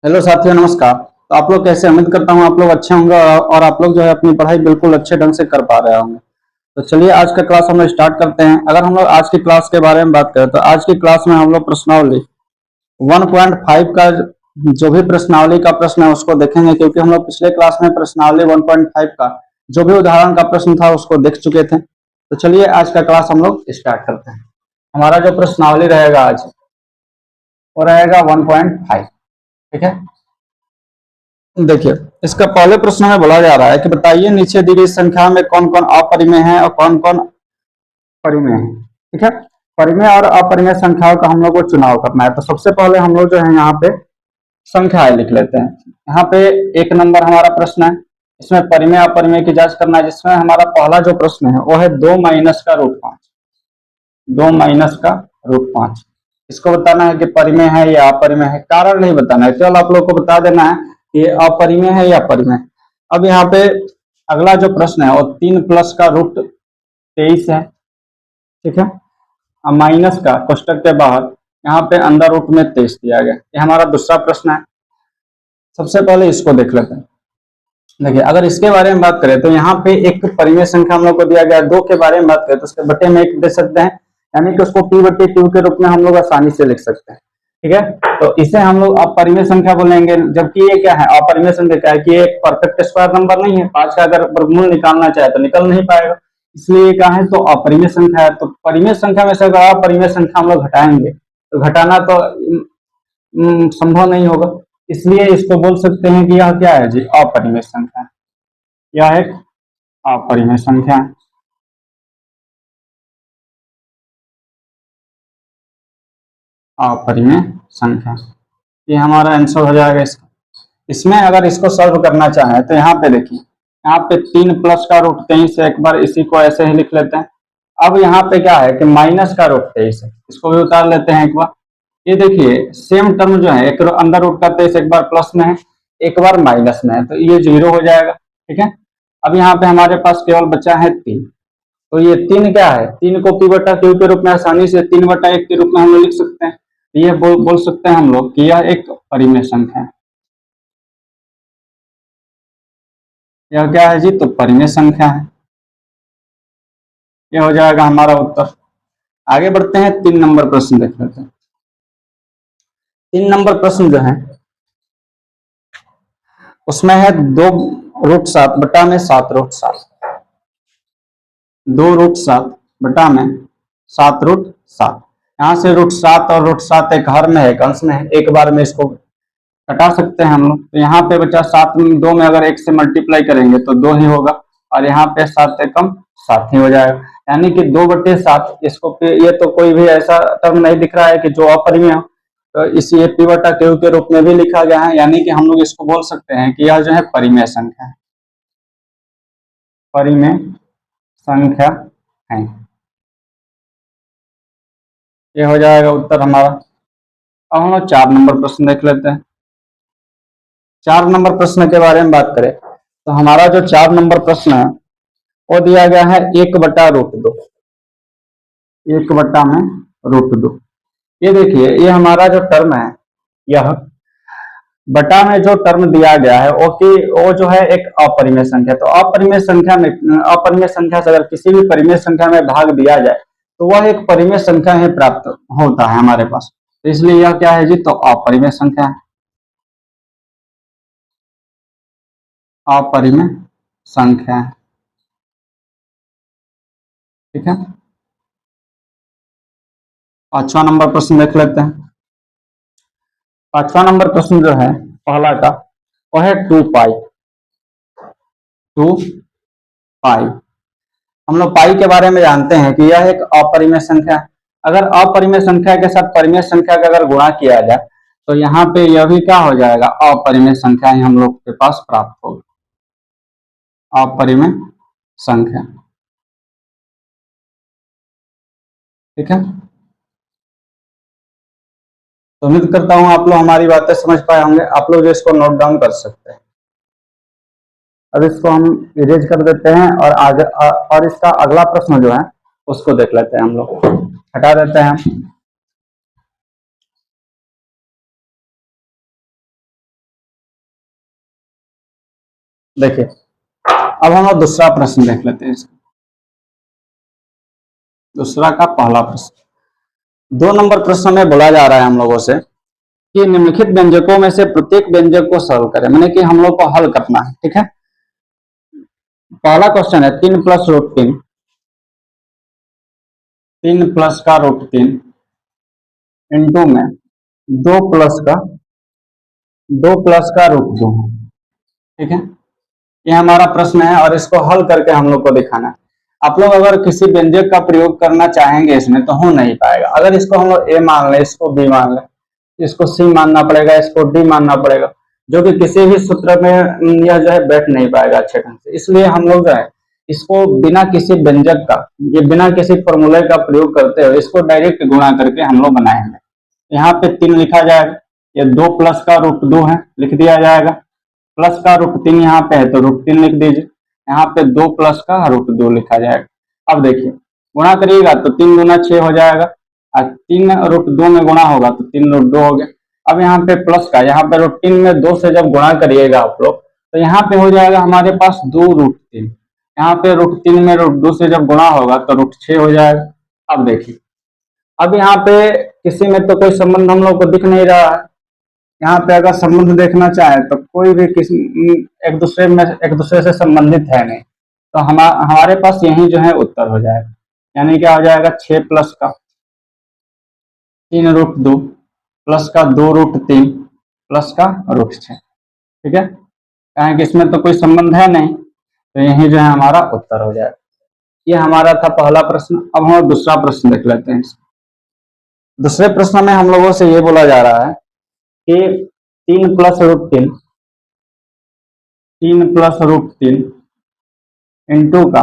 Hello साथियों, नमस्कार। तो आप लोग कैसे? उम्मीद करता हूँ आप लोग अच्छे होंगे और आप लोग जो है अपनी पढ़ाई बिल्कुल अच्छे ढंग से कर पा रहे होंगे। तो चलिए आज का क्लास हम लोग स्टार्ट करते हैं। अगर हम लोग आज की क्लास के बारे में बात करें तो आज की क्लास में हम लोग प्रश्नावली 1.5 का जो भी प्रश्नावली का प्रश्न है उसको देखेंगे, क्योंकि हम लोग पिछले क्लास में प्रश्नावली 1.5 का जो भी उदाहरण का प्रश्न था उसको देख चुके थे। तो चलिए आज का क्लास हम लोग स्टार्ट करते हैं। हमारा जो प्रश्नावली रहेगा आज वो रहेगा 1.5। ठीक है, देखिए इसका पहले प्रश्न में बोला जा रहा है कि बताइए नीचे दी गई संख्या में कौन कौन अपरिमेय है और कौन कौन परिमेय है। ठीक है, परिमेय और अपरिमेय संख्याओं का हम लोग को चुनाव करना है। तो सबसे पहले हम लोग जो है यहाँ पे संख्याएं लिख लेते हैं। यहाँ पे 1 नंबर हमारा प्रश्न है, इसमें परिमेय अपरिमेय की जांच करना है, जिसमें हमारा पहला जो प्रश्न है वो है 2 माइनस का रूट 5। 2 माइनस का रूट 5 इसको बताना है कि परिमेय है या अपरिमेय है। कारण नहीं बताना है, केवल आप लोग को बता देना है कि ये अपरिमेय है या परिमेय। अब यहाँ पे अगला जो प्रश्न है वो 3 प्लस का रूट 23 है। ठीक है, अब माइनस का कोष्टक के बाहर यहाँ पे अंदर रूट में 23 दिया गया। ये हमारा दूसरा प्रश्न है। सबसे पहले इसको देख लेते हैं। देखिए अगर इसके बारे में बात करें तो यहाँ पे एक परिमेय संख्या हम लोग को दिया गया है। 2 के बारे में बात करें तो उसके बटे में 1 दे सकते हैं, यानी कि उसको p/2 के रूप में हम लोग आसानी से लिख सकते हैं। ठीक है, तो इसे हम लोग अपरिमेय संख्या बोलेंगे। जबकि ये क्या है, अपरिमेय संख्या क्या है कि ये एक परफेक्ट स्क्वायर नंबर नहीं है। 5 का अगर वर्गमूल निकालना चाहे तो निकल नहीं पाएगा, इसलिए क्या है तो अपरिमेय संख्या है। तो परिमेय संख्या में से अगर अपरिमेय संख्या हम लोग घटाएंगे तो घटाना तो संभव नहीं होगा, इसलिए इसको बोल सकते हैं कि यह क्या है जी, अपरिमेय संख्या है। यह एक अपरिमेय संख्या है। अपरिमेय संख्या, ये हमारा आंसर हो जाएगा इसका। इसमें अगर इसको सॉल्व करना चाहें तो यहाँ पे देखिए, यहाँ पे 3 प्लस का रूट 23 है। एक बार इसी को ऐसे ही लिख लेते हैं। अब यहाँ पे क्या है कि माइनस का रूट 23 है, इसको भी उतार लेते हैं एक बार। ये देखिए सेम टर्म जो है, एक अंदर रूट का 23 एक बार प्लस में है एक बार माइनस में है, तो ये 0 हो जाएगा। ठीक है, अब यहाँ पे हमारे पास केवल बचा है 3। तो ये 3 क्या है, 3 को p/q के रूप में आसानी से 3/1 के रूप में हम लोग लिख सकते हैं। ये बोल सकते हैं हम लोग कि यह एक परिमेय संख्या है। यह क्या है जी, तो परिमेय संख्या है। यह हो जाएगा हमारा उत्तर। आगे बढ़ते हैं, 3 नंबर प्रश्न देख लेते हैं। 3 नंबर प्रश्न जो है उसमें है 2√7/7। 2√7/7। यहाँ से √7 और √7 एक हर में है, एक अंश में है, एक बार में इसको घटा सकते हैं हम लोग। तो यहाँ पे बचा 7 में 2 में अगर 1 से मल्टीप्लाई करेंगे तो 2 ही होगा, और यहाँ पे 7 से कम 7 ही हो जाएगा, यानी कि 2/7। इसको ये तो कोई भी ऐसा टर्म नहीं दिख रहा है कि जो अपरिमेय हो, तो इसी p/q के रूप में भी लिखा गया है, यानी कि हम लोग इसको बोल सकते हैं कि यह जो है परिमेय संख्या है। परिमेय संख्या है, ये हो जाएगा उत्तर हमारा। अब हम लोग 4 नंबर प्रश्न देख लेते हैं। 4 नंबर प्रश्न के बारे में बात करें तो हमारा जो 4 नंबर प्रश्न है वो दिया गया है 1/√2। 1/√2। ये देखिए, ये हमारा जो टर्म है, यह बटा में जो टर्म दिया गया है वो जो है एक अपरिमेय संख्या। तो अपरिमेय संख्या में, अपरिमेय संख्या से अगर किसी भी परिमेय संख्या में भाग दिया जाए तो वह एक परिमेय संख्या ही प्राप्त होता है हमारे पास। तो इसलिए यह क्या है जी, तो अपरिमेय संख्या है। अपरिमेय संख्या है। ठीक है, 5वां नंबर प्रश्न देख लेते हैं। 5वां नंबर प्रश्न जो है पहला का वो है 2 पाई। 2 पाई, हम लोग पाई के बारे में जानते हैं कि यह एक अपरिमेय संख्या है। अगर अपरिमेय संख्या के साथ परिमेय संख्या का अगर गुणा किया जाए तो यहाँ पे यह भी क्या हो जाएगा, अपरिमेय संख्या ही हम लोग के पास प्राप्त होगी। अपरिमेय संख्या। ठीक है, तो उम्मीद करता हूँ आप लोग हमारी बातें समझ पाए होंगे। आप लोग जो इसको नोट डाउन कर सकते हैं। अब इसको हम इरेज कर देते हैं और आगे और इसका अगला प्रश्न जो है उसको देख लेते हैं। हम लोग हटा देते हैं। देखिए अब हम लोग दूसरा प्रश्न देख लेते हैं इसका। दूसरा का पहला प्रश्न 2 नंबर प्रश्न में बोला जा रहा है हम लोगों से कि निम्नलिखित व्यंजकों में से प्रत्येक व्यंजक को सरल करें, मैंने कि हम लोग को हल करना है। ठीक है, पहला क्वेश्चन है 3 + √3, 3 + √3 इंटू में 2 + √2। ठीक है, ये हमारा प्रश्न है और इसको हल करके हम लोग को दिखाना है। आप लोग अगर किसी व्यंजक का प्रयोग करना चाहेंगे इसमें तो हो नहीं पाएगा। अगर इसको हम लोग ए मान लें, इसको बी मान लें, इसको सी मानना पड़ेगा, इसको डी मानना पड़ेगा, जो कि किसी भी सूत्र में यह जो है बैठ नहीं पाएगा अच्छे ढंग से। इसलिए हम लोग जो है इसको बिना किसी व्यंजक का, ये बिना किसी फॉर्मूले का प्रयोग करते हुए इसको डायरेक्ट गुणा करके हम लोग बनाएंगे। यहाँ पे 3 लिखा जाएगा, ये 2 प्लस का √2 है, लिख दिया जाएगा। प्लस का √3 यहाँ पे है तो √3 लिख दीजिए। यहाँ पे 2 प्लस का √2 लिखा जाएगा। अब देखिए गुणा करिएगा तो 3 दूना 6 हो जाएगा, और 3 √2 में गुणा होगा तो 3 √2 हो गया। अब यहाँ पे प्लस का, यहाँ पे √3 में 2 से जब गुणा करिएगा आप लोग तो यहाँ पे हो जाएगा हमारे पास 2 √3। यहाँ पे √3 में √2 से जब गुणा होगा तो √6 हो जाएगा। अब देखिए अब यहाँ पे किसी में तो कोई संबंध हम लोग को दिख नहीं रहा है। यहाँ पे अगर संबंध देखना चाहे तो कोई भी किसी एक दूसरे से संबंधित है नहीं, तो हमारे पास यही जो है उत्तर हो जाएगा। यानी क्या हो जाएगा 6 प्लस का 3 √2 प्लस का 2 √3 प्लस का √6। ठीक है, कहें कि इसमें तो कोई संबंध है नहीं, तो यही जो है हमारा उत्तर हो जाएगा। ये हमारा था पहला प्रश्न। अब हम दूसरा प्रश्न देख लेते हैं। दूसरे प्रश्न में हम लोगों से ये बोला जा रहा है कि 3 + √3, 3 + √3 इंटू का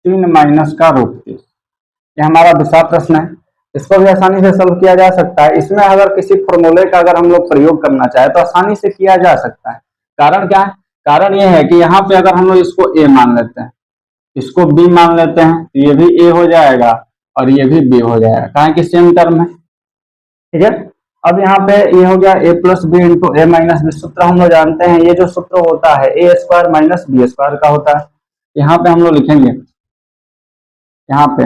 3 माइनस का √3, ये हमारा दूसरा प्रश्न है। इसको भी आसानी से सॉल्व किया जा सकता है। इसमें अगर किसी फॉर्मूले का अगर हम लोग प्रयोग करना चाहे तो आसानी से किया जा सकता है। कारण क्या है? कारण यह है कि यहाँ पे अगर हम लोग इसको ए मान लेते हैं, इसको बी मान लेते हैं, तो ये भी ए हो जाएगा और ये भी बी हो जाएगा, कहा कि सेम टर्म है। ठीक है, अब यहाँ पे ये हो गया a + b into a minus b. सूत्र हम लोग जानते हैं, ये जो सूत्र होता है a² - b² का होता है। यहाँ पे हम लोग लिखेंगे, यहाँ पे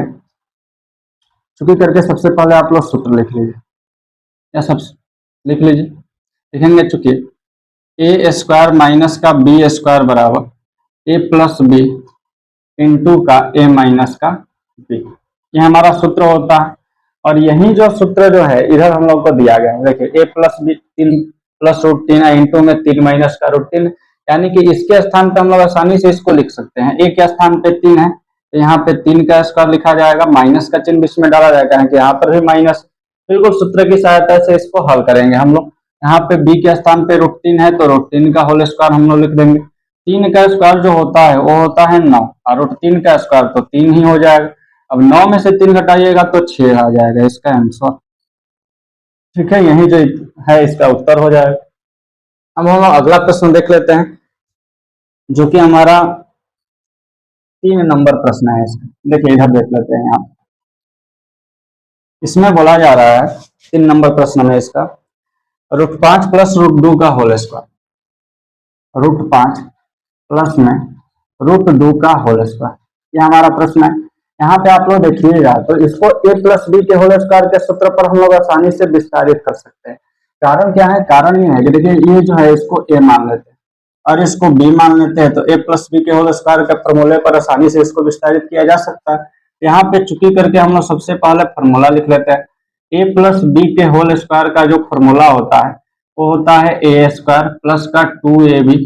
चुकी करके सबसे पहले आप लोग सूत्र लिख लीजिए, या सब लिख लीजिए। लिखेंगे चुकी a² - का b² बराबर a + b इंटू का a माइनस का b, ये हमारा सूत्र होता है। और यही जो सूत्र जो है इधर हम लोग को दिया गया है, देखिए a + b 3 + √3 इंटू में 3 माइनस का √3, यानी कि इसके स्थान पे हम लोग आसानी से इसको लिख सकते हैं। a के स्थान पे 3 है तो यहाँ पे 3 का स्क्वायर लिखा जाएगा, माइनस का चिन्ह बीच में डाला जाएगा कि यहाँ पर भी माइनस। बिल्कुल सूत्र की सहायता से इसको हल करेंगे हम लोग। यहाँ पे b के स्थान पे √3 है तो √3 का होल स्क्वायर हम लोग लिख देंगे। 3 का स्क्वायर जो होता है वो होता है 9, और √3 का स्क्वायर तो 3 ही हो जाएगा। अब 9 में से 3 घटाइएगा तो 6 आ जाएगा इसका आंसर। ठीक है, यही जो है इसका उत्तर हो जाएगा। अब हम अगला प्रश्न देख लेते हैं, जो कि हमारा 3 नंबर प्रश्न है। देखिए इधर देख लेते हैं। यहाँ इसमें बोला जा रहा है 3 नंबर प्रश्न में इसका √5 + √2 का होल स्क्वायर, √5 प्लस में √2 का होल स्क्वायर, ये हमारा प्रश्न है। यहाँ पे आप लोग देखिएगा तो इसको a + b के होल स्क्वायर के सूत्र पर हम लोग आसानी से विस्तारित कर सकते हैं। कारण क्या है? कारण ये है कि देखिए ये जो है इसको a मान लेते हैं और इसको b मान लेते हैं, तो a + b के होल स्क्वायर के फॉर्मूले पर आसानी से इसको विस्तारित किया जा सकता है। यहाँ पे चुकी करके हम लोग सबसे पहले फॉर्मूला लिख लेते हैं। a + b के होल स्क्वायर का जो फॉर्मूला होता है वो होता है a² प्लस का 2ab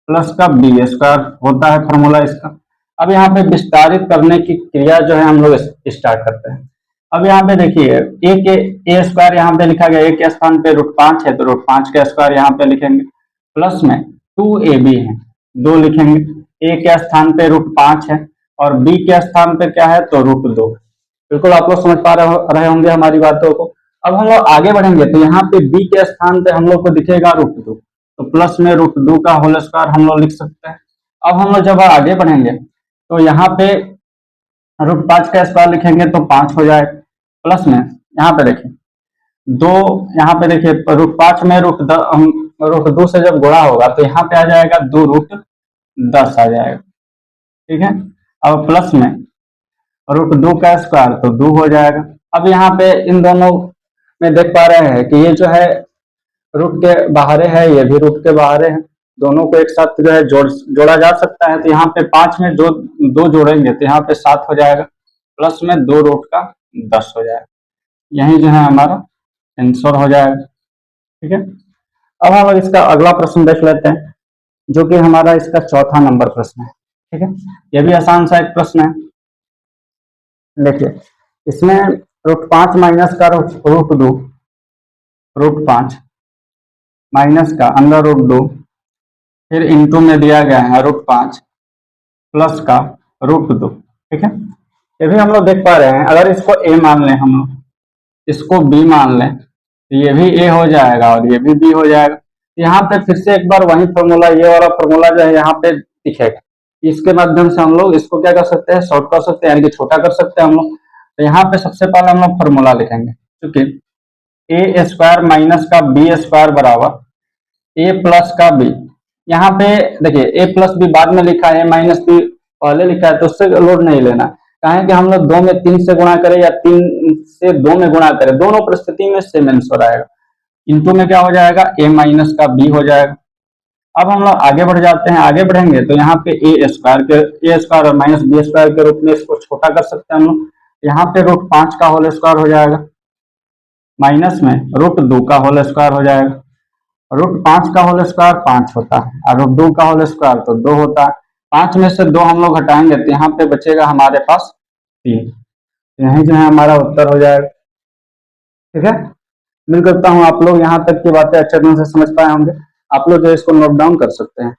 प्लस का b² होता है फॉर्मूला इसका। अब यहाँ पे विस्तारित करने की क्रिया जो है हम लोग स्टार्ट करते हैं। अब यहाँ पे देखिए a² यहाँ पे लिखा गया, a के स्थान पे √5 है तो √5 का स्क्वायर यहाँ पे लिखेंगे, प्लस में 2ab है 2 लिखेंगे। a के स्थान पे √5 है और b के स्थान पे क्या है तो √2। बिल्कुल आप लोग समझ पा रहे होंगे हमारी बातों को। अब हम लोग आगे बढ़ेंगे तो यहाँ पे b के स्थान पे हम लोग को दिखेगा √2, तो प्लस में √2 का होल स्क्वायर हम लोग लिख सकते हैं। अब हम लोग जब आगे बढ़ेंगे तो यहाँ पे √5 का स्क्वायर लिखेंगे तो 5 हो जाएगा, प्लस में यहाँ पे देखिए 2, यहाँ पे देखिए √5 में √2 से जब गुणा होगा तो यहाँ पे आ जाएगा 2 √2 10 आ जाएगा। ठीक है, अब प्लस में √2 का स्क्वायर तो 2 हो जाएगा। अब यहाँ पे इन दोनों में देख पा रहे हैं कि ये जो है रूट के बाहर है, ये भी रूट के बाहर है, दोनों को एक साथ जो है जोड़ा जा सकता है। तो यहाँ पे 5 में जो 2 जोड़ेंगे तो यहाँ पे 7 हो जाएगा, प्लस में 2 रूट का 10 हो जाएगा। यही जो है हमारा आंसर हो जाएगा। ठीक है, अब हम इसका अगला प्रश्न देख लेते हैं, जो कि हमारा इसका चौथा नंबर प्रश्न है। ठीक है, ये भी आसान सा एक प्रश्न है। देखिए, इसमें √5 माइनस का √2, √5 माइनस का अंडर √2, फिर इंटू में दिया गया है √5 प्लस का √2। ठीक है, ये भी हम लोग देख पा रहे हैं। अगर इसको a मान लें, हम लोग इसको b मान लें, तो ये भी a हो जाएगा और ये भी b हो जाएगा। यहाँ पे फिर से एक बार वही फॉर्मूला, ये वाला फॉर्मूला जो है यहाँ पे दिखेगा। इसके माध्यम से हम लोग इसको क्या कर सकते हैं, शॉर्ट कर सकते हैं, यानी कि छोटा कर सकते हैं हम लोग। तो यहाँ पे सबसे पहले हम लोग फॉर्मूला लिखेंगे, क्योंकि a स्क्वायर माइनस का b स्क्वायर बराबर a प्लस का b। यहाँ पे देखिए a प्लस बी बाद में लिखा है, माइनस बी पहले लिखा है, तो उससे लोड नहीं लेना। कहें कि हम लोग 2 में 3 से गुणा करें या 3 से 2 में गुणा करें, दोनों परिस्थिति में सेम आंसर आएगा। इंटू में क्या हो जाएगा, a माइनस का b हो जाएगा। अब हम लोग आगे बढ़ जाते हैं, आगे बढ़ेंगे तो यहाँ पे a स्क्वायर और माइनस बी स्क्वायर के रूप में इसको छोटा कर सकते हैं हम लोग। यहाँ पे √5 का होल स्क्वायर हो जाएगा, माइनस में √2 का होल स्क्वायर हो जाएगा। √5 का होल स्क्वायर 5 होता है और √2 का होल स्क्वायर तो 2 होता है। 5 में से 2 हम लोग हटाएंगे तो यहाँ पे बचेगा हमारे पास 3। यही जो है हमारा उत्तर हो जाएगा। ठीक है, उम्मीद करता हूँ आप लोग यहाँ तक की बातें अच्छे ढंग से समझ पाए होंगे। आप लोग जो इसको नोट डाउन कर सकते हैं।